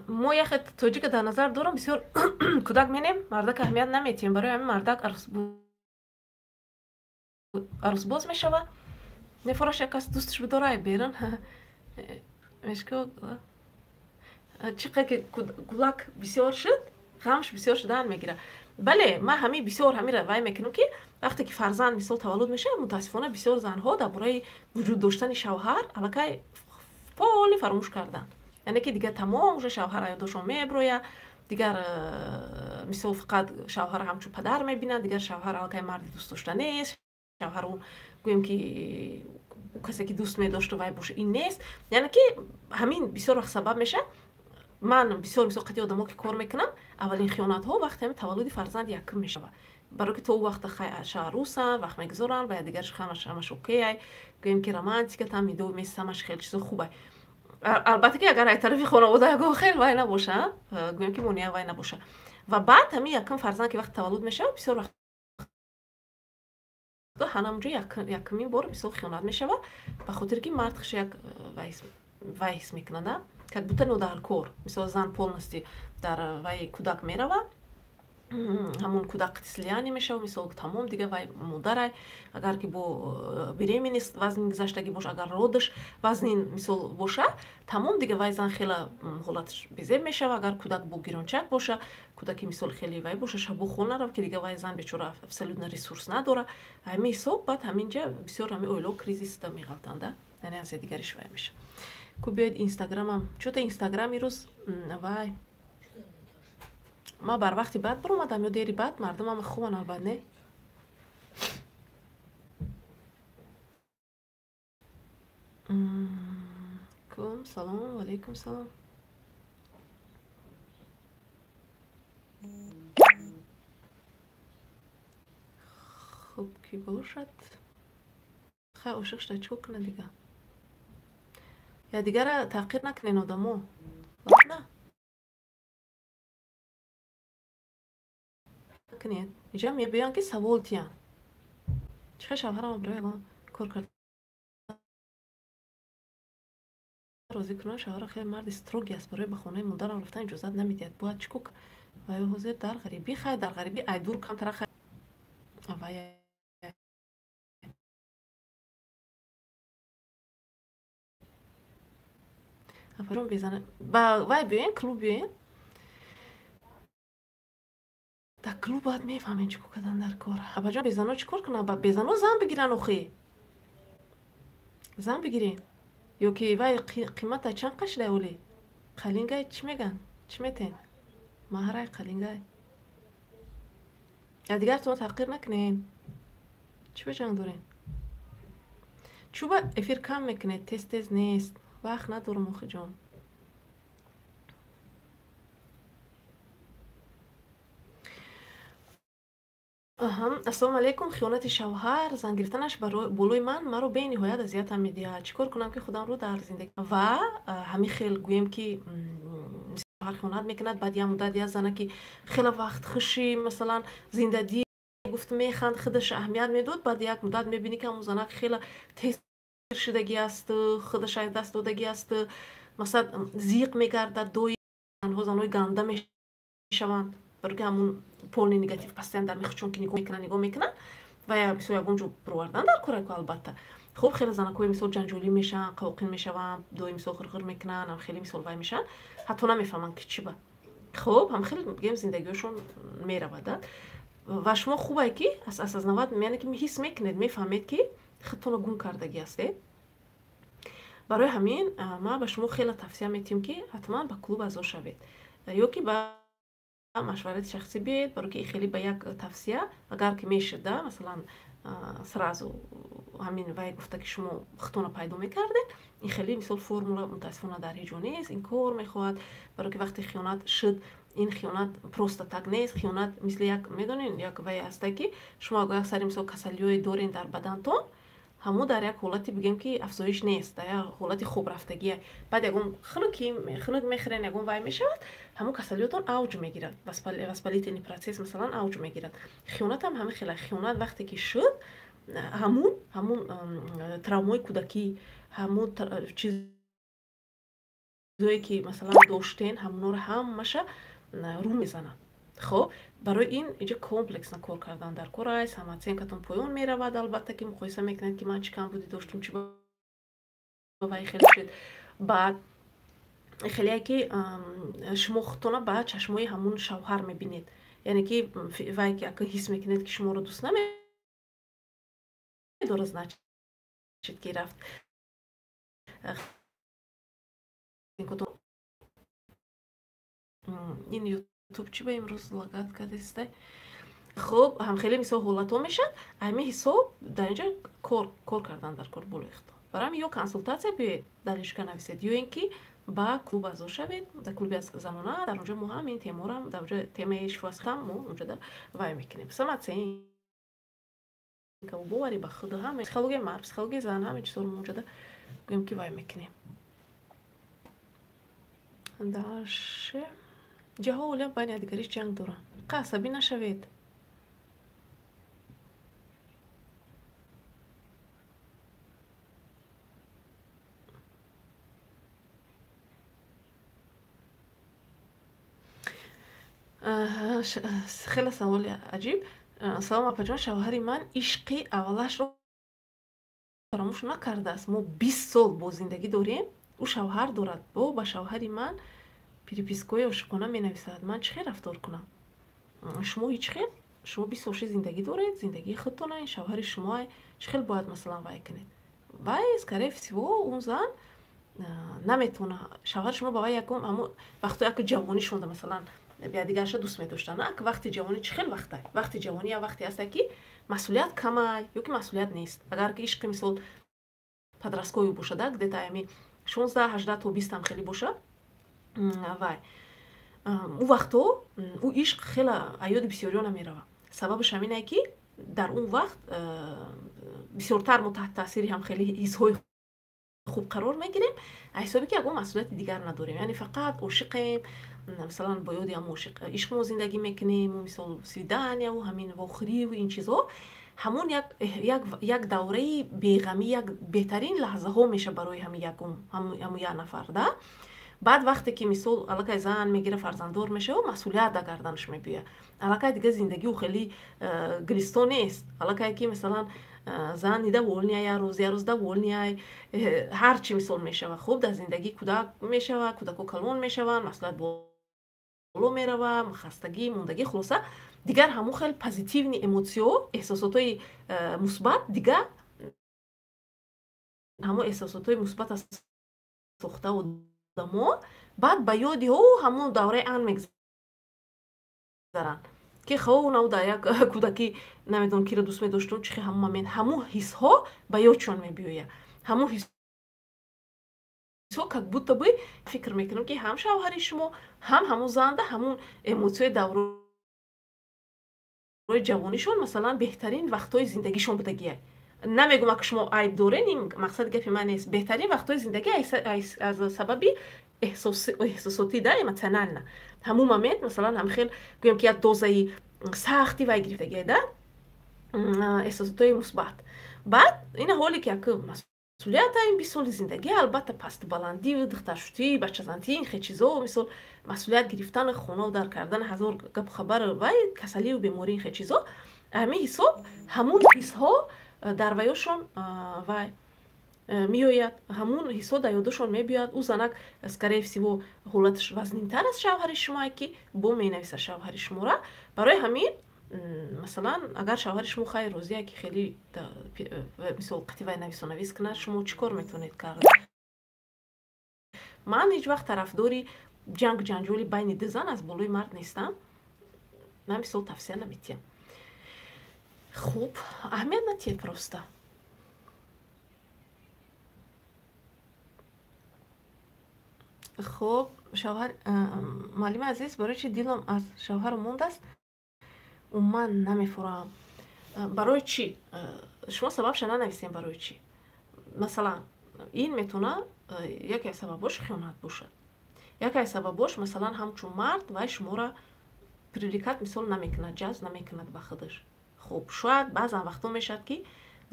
ما یک توجیه که در نظر دارم بسیار کودک مینیم مردک اهمیت نمیتیم. برای همین مردک عروس باز میشوه نفرش یک کس دوستش بداره بیرن مشکل چقدر که کودک بسیار شد غمش بسیار شدن میگیره. بله من همین بسیار همین روی میکنم که وقتی که فرزند مثال تولد میشه متاسفانه بسیار زنها درباره وجود داشتن شوهر الکی پولی فراموش کردن. یعنی که دیگه تمام شوهر یادشون میبروه، دیگر مثال فقط شوهر همچون پدر میبینن، دیگر شوهر الکی مرد دوست داشتنی نیست، شوهر اون گویم که کسی که دوست می‌داشت و باشه این نیست. یعنی که همین بسیار وقت سبب میشه. من بسیار قطعی آدم‌ها که کار میکنم اولین خیانت‌ها وقتی همین تولد فرزند یکم میشه، برای که تو وقت عروسن وقت میگذارن و دیگر همش اوکی گویم که رمانتیک هم میدو میسمش خیلی چیز خوبه. البته که اگر از طرف خانواده گو خیلی وای نباشه گویم که مونیا وای نباشه و بعد همین یکم فرزند که وقت تولد میشه بسیار وقت همونجا یکمین بار مثال خیانت میشه به خاطر که مرد خش یک وایس میکنه نه که بوده نو در کور مثال زن полностью در وای کودک میره همون کودک تسلیانی میشه و مثال تمام دیگه وای مادر اگر که با беременность وزن گذشتگی باشه اگر رودش وزن مثال باشه تمام دیگه وای زن خیلی حالتش بیزه میشه و اگر کودک با گیرانچک باشه کودکی مثال خیلی وای باشه شب خونه رو که دیگه وای زن بیچاره ابسولوت ریسورس نداره همین حساب بعد همینجا بسیار همین اویلو کریزیس تا میغلطنده یعنی از دیگرش وای میشه. کو بیاید اینستاگرامم چوت اینستاگرام روز وای ما بر وقتی بعد برآمدم یا دیری بعد مردم هم خوبن البته نه کم سلام علیکم سلام خوب کی باشد خیلی عاشق شده چیکار کنه دیگه یا دیگر تحقیر نکنین آدمو نه کنید اینجا می بیان که سوال تیان چه شوهرم برای الان کار کرد راضی کنه شوهر خیلی مرد استروگی است برای به خونه مادرم رفتن اجازه نمیدید باید چیکار و حاضر در غریبی خیلی در غریبی ای دور کم طرف وای افرام بزنه با وای بیاین کلوب بیاین در کلوب باید میفهمین چیکار کردن در کار. ابا بزنو چیکار کنن؟ با بزنو زن بگیرن اخی. زن بگیرین. یا که وای قیمت چند قش اولی؟ قلینگای چی میگن؟ چی میتین؟ مهرای قلینگای. یا دیگر تو تحقیر نکنین. چی به جنگ دارین؟ چوبا افیر کم میکنه، تست نیست. وقت ندارم اخی جان. السلام علیکم. خیانت شوهر زن گرفتنش بالای من مرا به نهایت اذیتم میده. چیکار کنم که خودم رو در زندگی و همین خیلی گویم که شوهر خیانت میکند، بعد یه مدت یه زنه که خیلی وقت خوشی مثلا زندگی گفت میخند خودش اهمیت میداد، بعد یک مدت میبینی که اون زنه خیلی تیز شدگی است، خودش دست دادگی است، مثلا زیق میگرده، دوی آنها زنای گنده میشوند برای که همون پول نگاتیو پستن در میخ چون که نگاه میکنن و یا بسیار یکونجو پروردن در کره که البته خب خیلی زنکوی مثل جنجولی میشن، قوقین میشون، دوی مثل خرخر میکنن، هم خیلی مثل وای میشن، حتی نمیفهمن که چی با. خب هم خیلی میگم زندگیشون میره بعد و شما خوبه که از نواد میانه که حس میکنید، میفهمید که خودتون گم کردگی هستید. برای همین ما به شما خیلی توصیه میتیم که حتما به کلوب اعضا شوید یا که با مشورت شخصی بیاید، برای که خیلی به یک توصیه اگر که میشده مثلا سرازو همین وای گفته که شما خودتون پیدا میکردین، این خیلی مثل فرمول متاسفانه در هیچ جا نیست. این کار میخواد برای که وقتی خیانت شد، این خیانت پروستاتک نیست، خیانت مثل یک میدونین یک وای هسته که شما اگر سری مثل کسلیوی دورین در بدنتون، همو در یک حالتی بگیم که افزایش نیست، در یک حالتی خوب رفتگیه. بعد یکم خنک میخرین، یکم وای میشود، همو کسلیتون اوج میگیرد، واسپالیت این پروسس مثلا اوج میگیرد. خیانت هم همین خیلی خیانت وقتی که شد، همون ترومای کودکی، همون چیزایی که مثلا داشتین همون رو همشه رو میزنن. خب برای این اینجا کمپلکس نکار کردن در کار سماتین کتون پایون میرود. البته که مقایسه میکنید که من چی کم بودی داشتم چی با وای خیلی شد. بعد خیلی که شما خودتون با چشمای همون شوهر میبینید، یعنی که وای که حس میکنید که شما رو دوست نمیداره، درست نشد که رفت این یوتیوب چی به امروز لاگت کرده است. خب هم خیلی مثل حالتو میشن، همین حساب در اینجا کار کردن در کار بلوخت. برای یا کنسولتاسیا به دانشگاه نویسید یا اینکه با کلوب اعضا شوید. در کلوب از زنانه در اونجا ما هم این تیما رو در اونجا تیمش واسطم ما اونجا در وای میکنیم. سماتین که بواری با خود هم پسیکولوژی مرد، پسیکولوژی زن هم چطور اونجا در گیم که وای میکنیم. داشه جاها ولی باید دیگریش جنگ دارن. قصبی نشوید. خیلی سوال عجیب. سلام اپا جان، شوهر من عشقی اولش رو فراموش نکرده است. ما 20 سال با زندگی داریم. او شوهر دارد. با شوهر من پریپیسکوی عاشقانه می نویسد. من چه رفتار کنم؟ شما هیچ خیل؟ شما 20 سال زندگی دارید، زندگی خودتونه، این شوهر شما چه خیل باید مثلا وای کنید؟ وای اسکاره فسیو اون زن نمیتونه. شوهر شما با وای یکم همون وقتی که جوانی شونده مثلا بیا دیگرش دوست می‌داشتن. نه که وقتی جوانی چه خیلی وقتی جوانی یا وقتی هست که مسئولیت کمه یا که مسئولیت نیست. اگر که عشق مثل پدرسکوی باشه ده گده همین 16 18 تا 20 هم خیلی باشه وای اون وقتو او عشق خیلی ایاد بسیاری نمیره. سببش همینه که در اون وقت بسیارتر ما تحت تاثیر هم خیلی حس‌های خوب قرار میگیریم، حسابی که اگه مسئولیت دیگر نداریم، یعنی فقط عاشقیم مثلا با یادی هم عشق ما زندگی میکنیم و مثلا سویدن و همین واخری و این چیزها، همون یک دوره بیغمی، یک بهترین لحظه ها میشه برای همین یک نفر ده. بعد وقتی که مثلا علاقه زن میگیره فرزنددار میشه و مسئولیت در گردنش میبیه، علاقه دیگه زندگی و خیلی گریستو نیست. علاقه که مثلا زن نیده ولنیه یا روز ده ولنیه هر چی مثال میشه و خوب در زندگی کودک میشه و کودک و کلون میشه و مسئولیت боло меравам, хастагӣ, мондагӣ, хулоса дигар ҳамун хел позитивни эмотсиё, эҳсосотҳои мусбат, дигар ҳамун эҳсосотҳои мусбат аз сохта одамо баъд ба ёди ҳамун давраи ан мегзаранд ки хо нав дар як кӯдакӣ намедонам киро дӯст медоштум чихи ҳамун момент ҳамун ҳисҳо ба ёдшон мебиёяд. Ҳамун ҳисҳо как будто бы фикр мекунам ки ҳам шавҳари шумо ҳам ҳамун занда ҳамун эмотсияи давраи ҷавонишон масалан беҳтарин вақтҳои зиндагишон будагиай. намегӯям ки шумо айб дорен, ин мақсади гапи ман нест. беҳтарин вақтҳои зиндагӣ аз сабаби эҳсосотӣ да эмоционально ҳамун момент масалан ҳамхел гӯям ки як дозаи сахти вай гирифтагиай да эҳсосотҳои мусбат. баъд ин ҳоле ки як масъулията ин 20 соли зиндагӣ албатта пастубаландӣ, духтаршудӣ, бачазантӣ, ин хел чизо мисол масъулият гирифтан, хонаву дар кардан ҳазор гапу хабар вай касалию беморӣ, ин хел чизо ҳамин ҳисоб ҳамун ҳисҳо дар ваёшон вай меояд, ҳамун ҳисо дар ёдашон мебиёяд. ӯ занак скорее всего ҳолаташ вазнинтар аз шавҳари шумое ки бо менависад шавҳари шуморо. барои ҳамин масалан агар шавҳари шумо хай розие ки хеле мисол қати вай нависонавис кунад, шумо чӣ кор метавонед кард? ман ҳеҷ вақт тарафдори ҷанҷоли байни ду зан аз болои мард нестам. ман мисол тавсия наметиҳам. хуб, аҳамият натиҳед просто. хуб, шавҳар муаллими азиз, барои чӣ дилам аз шавҳарам мондааст? умуман намефурам. барои чӣ? шумо сабабша нанависем барои чӣ. Масалан, ин метавонад яке аз сабабош хиёнат бошад. яке аз сабабош масалан ҳамчун мард вай шуморо привлекат мисол намекунад, ҷазб намекунад ба худаш. хуб, шояд баъзан вақтҳо мешавад ки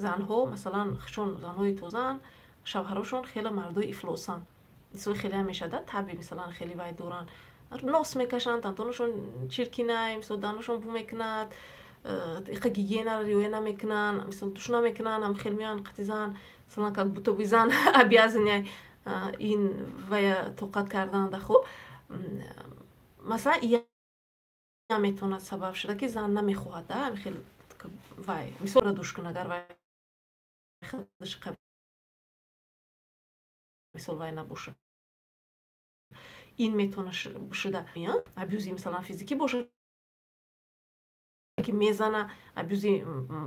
занҳо масалан чун занҳои тозаанд, шавҳарошон хеле мардои ифлосанд. мисол хеле мешада таби мисалан хеле вай доранд. нос мекашанд, дантонашон чиркинай, мисол данашон бу мекунад, иқа гигиенаро риоя намекунанд, мисол душ намекунанд, ам хел меянд қатизан, масалан как будто бы зан обязаняй ин вая тоқат карданда. хуб, масалан ин метавонад сабаб шуда ки зан намехоҳад да хел вай мисол душ кунад, агар вай худаш мисол вай набошад. ин метавонад шуда абюзи мисалан физикӣ бошад ки мезана, абюзи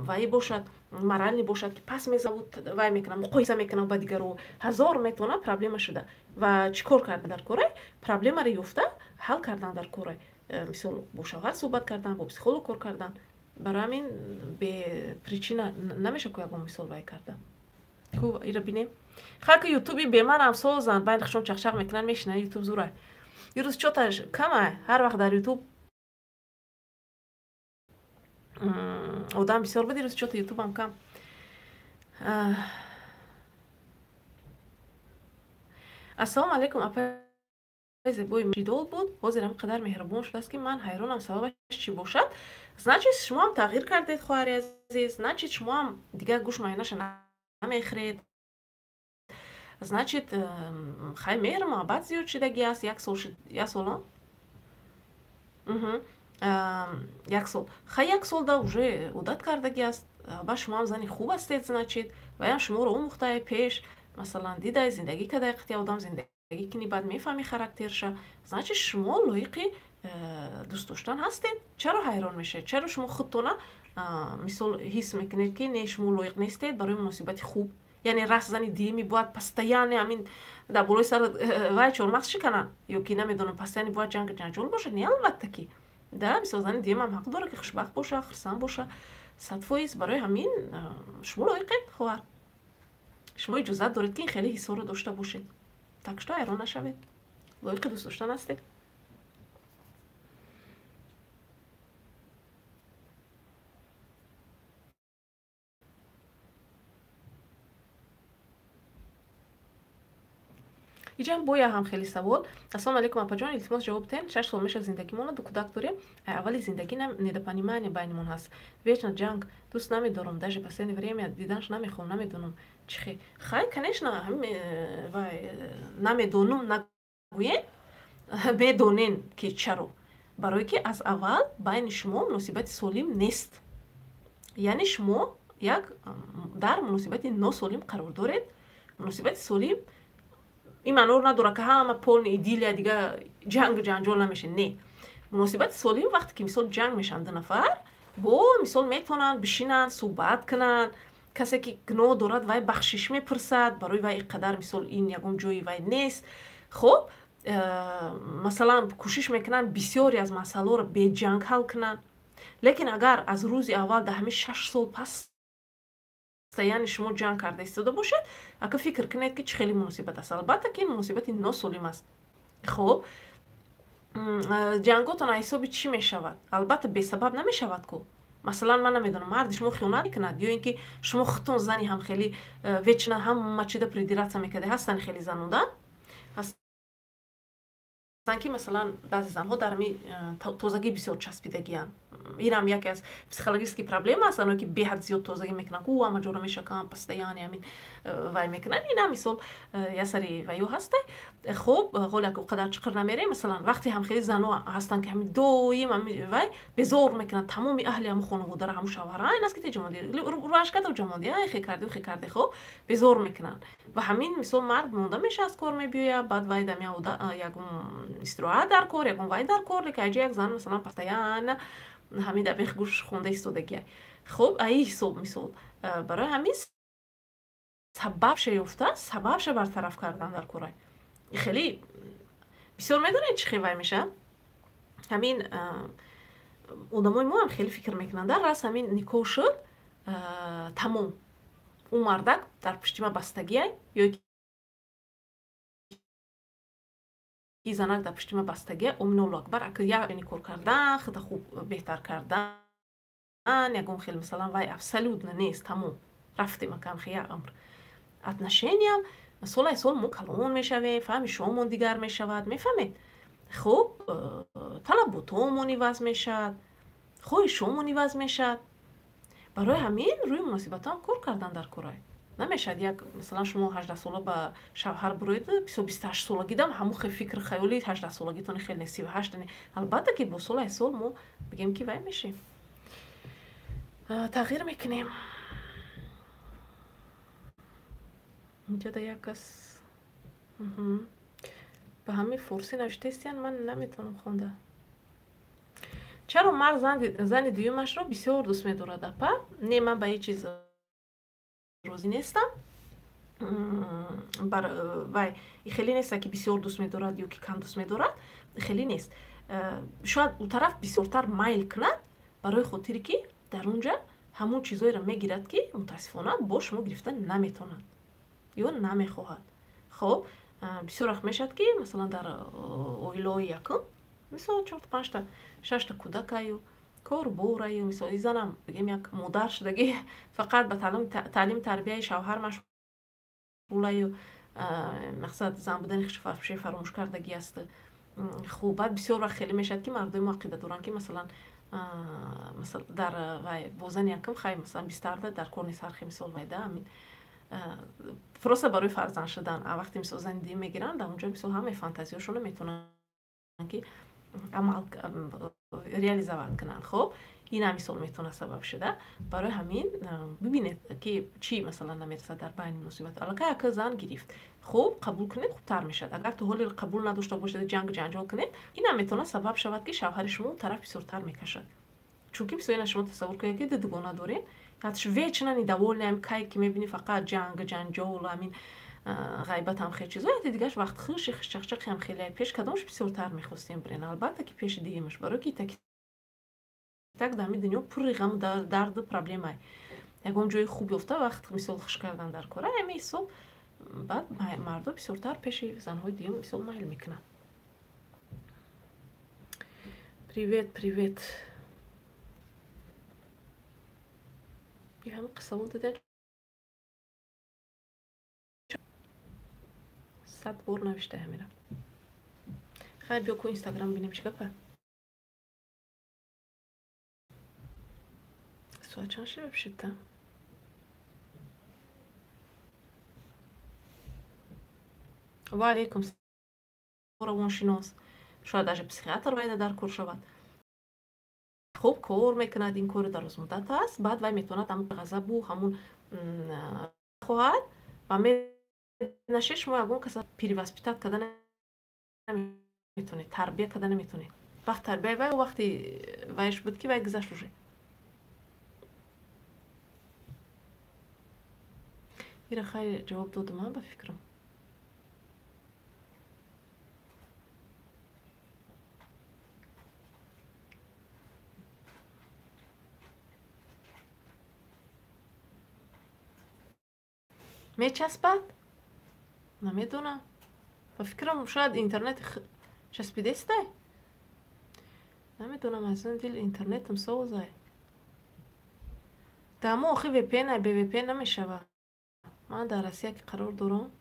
вай бошад, моральный бошад ки пас мезавуд вай мекунад, муқоиса мекунад ба дигару. ҳазор метавонад проблема шуда. ва чӣ кор кардан дар корай? Проблемаро ёфта ҳал кардан дар корай. мисол бо шавҳар суҳбат кардан, бо психолог кор кардан. барои ҳамин бепричина намешавад ки ягон мисол вай кардан. хуб, иро бинем. халки ютуби бе манам созанд, байни хушон чақчақ мекунанд, мешинад ютуб зурай. ирӯз чоташ камай, ҳар вақт дар ютуб одам бисёр буд, ирӯз чота ютубам кам. ассалому алайкум, апа зебои мидол буд, ҳозир ҳам қадар меҳрубон шудааст ки ман ҳайронам сабабаш чӣ бошад. значит шумоам тағйир кардед хоҳари азиз, значит шумоам дигар гӯш майонаша намехӯред. значит хай меҳр муҳаббат зиёд шудагӣ аст. як сол як сол хай як сол да уже одат кардагӣ аст. ба шумоам зани хуб ҳастед. значит ваям шуморо омӯхтае пеш масалан дидай зиндагӣ кадай қати одам зиндагӣ кини баъд мефаҳми характерша. значит шумо лоиқи дӯст доштан ҳастед. чаро ҳайрон мешавед? чаро шумо худтона мисол ҳис мекунед ки не шумо лоиқ нестед барои муносибати хуб? яъне рас зани диеми бояд постоянно ҳамин дар болои сар вай чормағз шиканад ё ки намедонам постоянно бояд ҷанҷол бошад? не албатта ки да, мисол зани диемам ҳақ дорад ки хушбахт боша, хурсанд боша 100%. барои ҳамин шумо лоиқед хоҳар. шумо иҷозат доред ки ин хеле ҳисҳоро дошта бошед. так што ҳайрон нашавед. лоиқи дӯст доштан ҳастед. иҷам боя ҳам хеле савол. ассалому алайкум апаҷон, илтимос ҷавоб тен. 6 сол мешавад зиндагӣ монад, ду кӯдак дорем. аввали зиндагӣ недопонимание байнимон ҳаст. вечно ҷанг. дӯст намедорам, даже последнее время диданаш намехоҳам, намедонам чихе. хай, конечно, вай намедонам нагӯем, медонен ки чаро. برای که از اول بین شما مناسبت سالم نیست. یعنی شما یک در مناسبت ناسالم قرار دارید. مناسبت سالم این معنی رو نداره که همه پول ایدیل دیگه جنگ جنجال نمیشه. نه، مناسبت سالم وقتی که مثال جنگ میشن دو نفر با مثال میتونن بشینن صحبت کنن، کسی که گناه دارد وای بخشش میپرسد، برای وای قدر مثال این یگم جوی وای نیست. خب مثلا کوشش میکنن بسیاری از مسائل رو به جنگ حل کنن. لیکن اگر از روز اول ده همه 6 سال پس یعنی شما جنگ کرده ایستاده باشد، اگه فکر کنید که چه خیلی مناسبت است. البته که این مناسبت ناسالم است. خب جنگاتون حساب چی میشود؟ البته به سبب نمیشود که مثلا من نمیدونم مرد شما خیانت میکند یا اینکه شما خودتون زنی هم خیلی وچنا هم مچیده پریدیراتسا میکرده هستن، خیلی زنوده هستن که مثلا بعضی زنها در می تازگی بسیار چسبیدگی هستند. این هم یکی از پسیکولوژیستی پرابلم است، اونایی که به حد زیاد تازگی میکنن او همه جور میشکن پس یعنی همین وای میکنن. این هم مثال یه سری وایو هسته. خب حالا که قدر چقدر نمیره، مثلا وقتی هم خیلی زنها هستن که همین دویم هم وای به زور میکنن تمام اهل هم خانواده را هم شوهرها این است که تجمعی روش کرده و جمعی خیلی کرده خب به زور میکنن و همین مثال مرد مونده میشه از کار میبیه، بعد وای دم یگم استراحت در کار یگم وای در کار که یک زن مثلا پستیان همین در بیخ گوش خونده ایستادگی. خب ای حساب مثال برای همین سبب یافته، سببش برطرف کردن در کارای خیلی بسیار میدونید چی خیلی میشه. همین آدمای ما هم خیلی فکر میکنن در راست همین نیکو شد تمام اون مردک در پشت ما بستگی یا کی زنک در پشت ما بستگی امن الله اکبر اگه یا نیکو کردن خیلی خوب بهتر کردن یکم خیلی مثلا وای افسلود نیست تمام رفتیم مکان خیلی امر اتنشینیم سال مو کلون میشوه فهم شما دیگر میشود میفهمید. خب طلباتمون عوض میشد، خوی شما عوض میشد. برای همین روی مناسبت هم کار کردن در کارای نمیشد. یک مثلا شما 18 ساله با شوهر بروید 28 سالگی دم همون فکر خیالی 18 سالگیتون خیلی 38 البته که با سال ما بگیم که وای میشیم تغییر میکنیم. اینجا در یک کس به همین فارسی نوشته استین من نمیتونم خونده. چرا مرد زن دیومش رو بسیار دوست می‌دارد؟ اپا نه من به هیچ چیز روزی نیستم. وای خیلی نیست که بسیار دوست می‌دارد یا که کم دوست می‌دارد، خیلی نیست. شاید اون طرف بسیارتر مایل کند برای خاطری که در اونجا همون چیزایی رو میگیرد که متاسفانه با شما گرفتن نمیتوند یا نمیخواهد. خب بسیار وقت میشد که مثلا در اویلای یکم مثلا 4-5 تا 6 تا کودک ایو کار بوره مثلا زنم بگیم یک مادر شدگی فقط به تعلیم تربیت شوهر مشغوله مقصد زن بودن خش فراموش کردگی است. خب بعد بسیار وقت خیلی میشد که مردم ما عقیده دارن که مثلا در وزن یکم خیلی مثلا بیشتر در کار سرخی مثال وایده همین فرصت برای فرزند شدن وقتی مثلا زندگی میگیرن در اونجا مثلا همه فانتزیاشون رو میتونن که عمل ریالیزه کنن. خب این هم مثال میتونه سبب شده. برای همین ببینید که چی مثلا نمیرسه در بین مناسبت الان که زن گرفت خب قبول کنید خوبتر میشد. اگر تو حال قبول نداشته باشید جنجال کنید این هم میتونه سبب شود که شوهر شما طرف بسیارتر میکشد. چون که بسیار شما تصور کنید که دوگانه دارین حتش ویچنانی دوول نیم که میبینی فقط جنجال همین غیبت هم خیلی چیزا دیگه وقت خوش خشخشق هم خیلی پیش کدامش بسیارتر میخواستیم برین. البته که پیش دیگه‌مش برای که تک در دنیا پر غم درد پرابلم های یکم جای خوبی افته وقت مثال خوش کردن در کاره همین صبح بعد مردا بسیارتر پیش زنهای دیگه مثال مایل میکنن. پریویت بی همه قصه دادن 100 بار نوشته همینا. خیلی بیا کو اینستاگرام بینیم چی گپه ساعت چند شده بشیدم. و علیکم روانشناس шояд даже психиатр вайда дар кор шавад. хуб кор мекунад, ин кори дарозмуддат аст, баъд вай метавонад ҳамун ғазабу ҳамун хоҳад ва менаше шумо ягон каса перевоспитат карда наметавонед, тарбия карда наметавонед. вақт тарбияи вай вақти вайш буд ки вай гузашт уже. ира хайр ҷавоб додам ба фикрам. мечаспад? намедонам. ба фикрам шояд интернет часпидестай. намедонам, аз ин дил интернетам соузай. дамо охи VPN ай бе VPN намешава. ман дар Россия ки қарор дорам.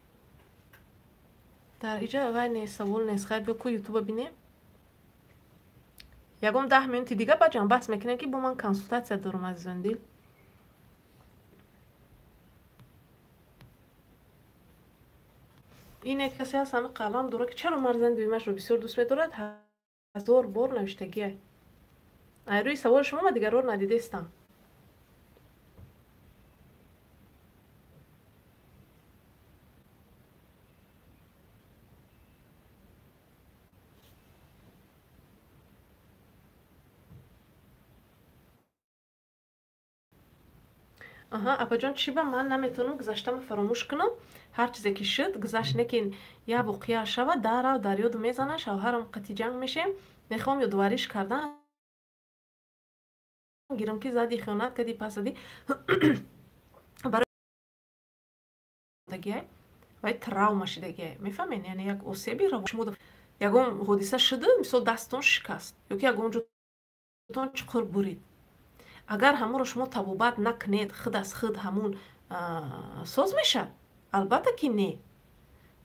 дар иҷа вай не савол нест. хайр бё ку ютуба бинем. ягон 10 минути дига баҷам баҳс мекунем ки бо ман консултатсия дорам азизон дил. ин як касе ҳаст ҳама қалам дорад ки чаро марзан дуимашро бисёр дӯст медорад. 1000 бор навиштагиай. ай рӯи саволи шумо ма дигарор надидестам. аҳа, апаҷон чӣ ба ман наметавонам гузаштама фаромӯш кунам. ҳар чизе ки шуд гузашт, лекин як воқеа шавад, дарав дар ёду мезанам, шавҳарам қатъи ҷанг мешем, мехоҳам ёдовариш кардан, гирам ки зади, хиёнат кардӣ, пас зади. барои вай травма шидагиай. мефаҳмед? яъне як осеби равон. ягон ҳодиса шуду, мисол дасттон шикаст ёки ягон ҷотон чуқур бурид. агар ҳамонро шумо табобат накунед, худ аз худ ҳамун соз мешавад? албатта ки не.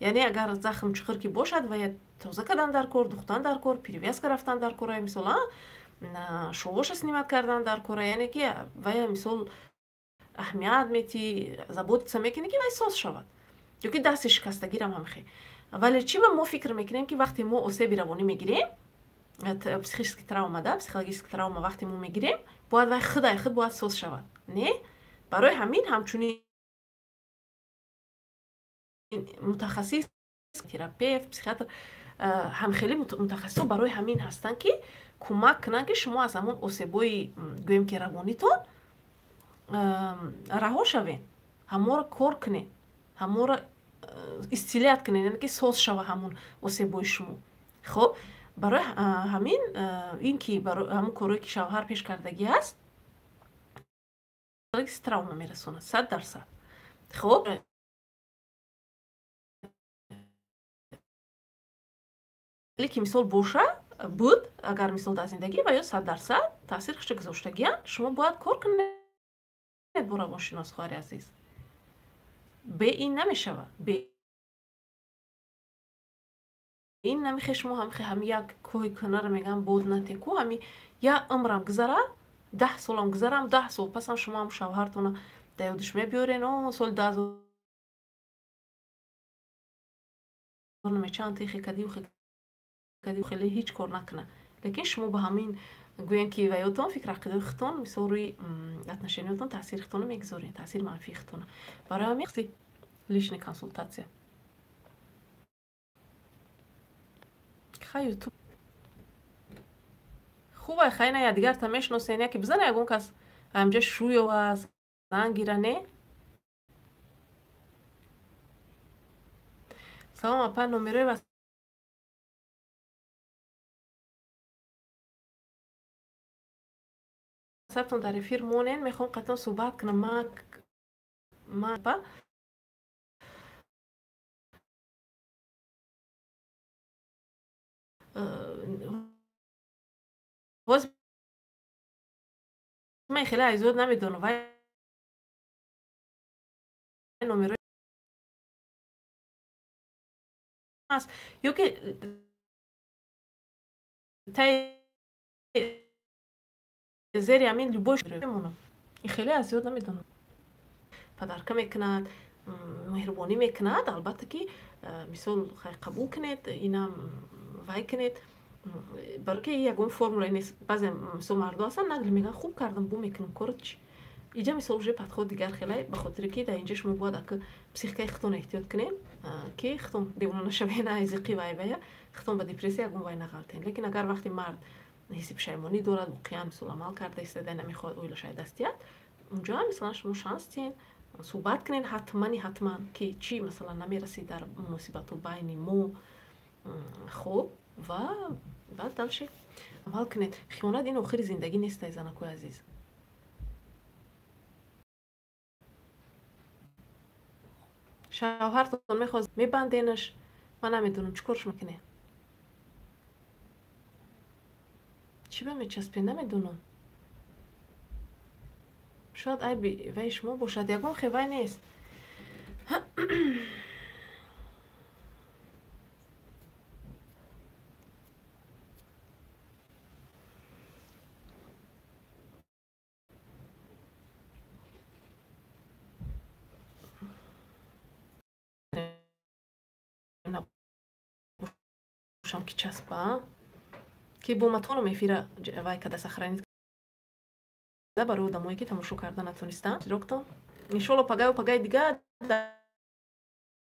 яъне агар захм чуқур ки бошад, вая тоза кардан дар кор, духтан дар кор, перевязка рафтан дар кор, мисол шовоша снимат кардан дар кор, яъне ки вая мисол аҳамият мети, заботица мекунӣ ки вай соз шавад. ёки дасти шикастагирам ҳамхе. вале чӣ ба мо фикр мекунем ки вақте мо осеби равонӣ мегирем, психически травма, да, психологически травма вақте мо мегирем, бояд вай худай худ бояд соз шавад. Не? барои ҳамин ҳамчунин мутахассис, терапевт, психиатр, ҳамхели мутахассисо барои ҳамин ҳастанд ки кӯмак кунанд ки шумо аз ҳамон осебҳои гӯем ки равонитон раҳо шавед, ҳаморо кор кунед, ҳаморо исъилият кунед, яъне ки соз шава ҳамон осебҳои шумо. хоб барои ҳамин ин ки ҳамон корое ки шавҳар пеш кардагӣ аст, травма мерасонад 100%. хоб ки мисол боша буд, агар мисол дар зиндагӣ ва ё 100% таъсир хушта гузоштагианд, шумо бояд кор кунед бо равоншинос, хоҳари азиз. бе ин намешавад. бе ин намехе шумо ҳами як коҳи кӯнаро мегӯям бод натеку, ҳами як умрам гузара, 10 солам гузарам, 10 сол пасам шумо ҳам шавҳартона дар ёдиш мебиёрен, соли 2000 намечанд ти хекадию хеле ҳеҷ кор накуна. лекин шумо ба ҳамин гӯем ки ваётон фикрақидои худтон мисол рӯи отношениятон таъсири худтона мегузоред, таъсири манфии худтона. барои ҳамин лишни консултатсия. хай ютуб хубай, хайна я дигарта мешиносен, яке бизана ягон кас ҳамҷа шӯё аст, занг гира, не? салом апа, номерои ватсаптон дар эфир монен, мехоҳам қатъан суҳбат кунам. ман апа боз мен хеле айзод намедонам, вай номерои аст ёки тай зери ҳамин любош мемонам. ин хеле аз ёд намедонам. падарка мекунад, меҳрубонӣ мекунад, албатта ки мисол хай қабул кунед, инам вай кунед. برای که یگون فرموله نیست. بعضی مثل مردم هستن نگل میگن خوب کردم بو میکنم کارت چی اینجا مثل وجه پد خود دیگر خیلی به خاطر که در اینجاش مو باید که پسیخکای خطون احتیاط کنیم که خطون دیوانه نشوه نه ازیقی وای بیا خطون به دیپرسی یگون وای نغلطین. لیکن اگر وقتی مرد حسی پشیمانی دارد و قیام مثل عمل کرده استده نمیخواد اویل شاید دستیت اونجا هم مثلا شما شانس تین صحبت کنین حتما که چی مثلا نمیرسی در مصیبت و بین مو خوب و بعد دلشه عمل کنید. خیانت این آخر زندگی نیست زنکوی عزیز. شوهرتون میخواست میبندینش من نمیدونم چیکارش میکنه چی به میچسبه نمیدونم شاید ای وی شما باشد یکم خیلی نیست. نباشم که چسبه که بومتونو میفیره وای که دست اخرانیت برای دمایی که تماشا کردن نتونستم دکتر انشالله پگای دیگه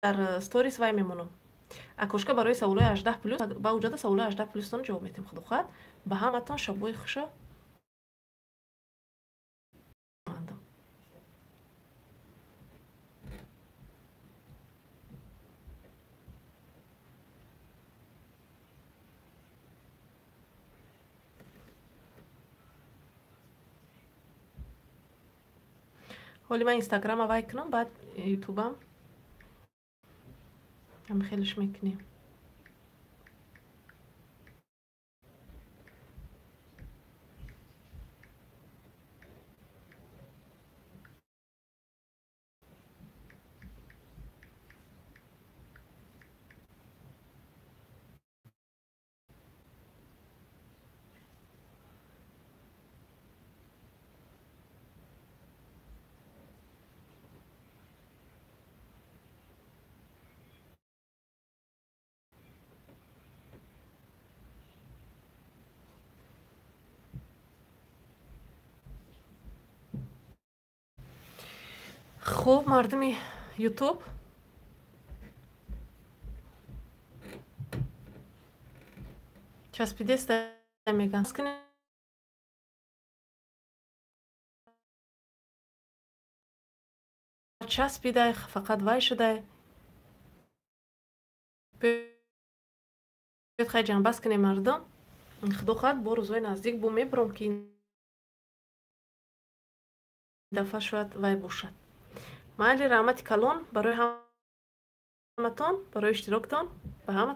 در ستوریز وای میمونم اکوشکا برای سوالای 18 پلوس با وجود سوالای 18 پلوس تون جواب میتیم خود خواهد به همتون شبای خوشا. حالی من اینستاگرام وای کنم بعد یوتیوبم هم خیلیش میکنیم. خب مردمی یوتیوب چسبیده است میگن چسبیده فقط وای شده بیاد خیلی جنبست کنه مردم خدا خواهد با روزهای نزدیک بو میبرم که این دفعه شاید وای باشد. من رحمت کلان برای همتون برای اشتراکتان به همتون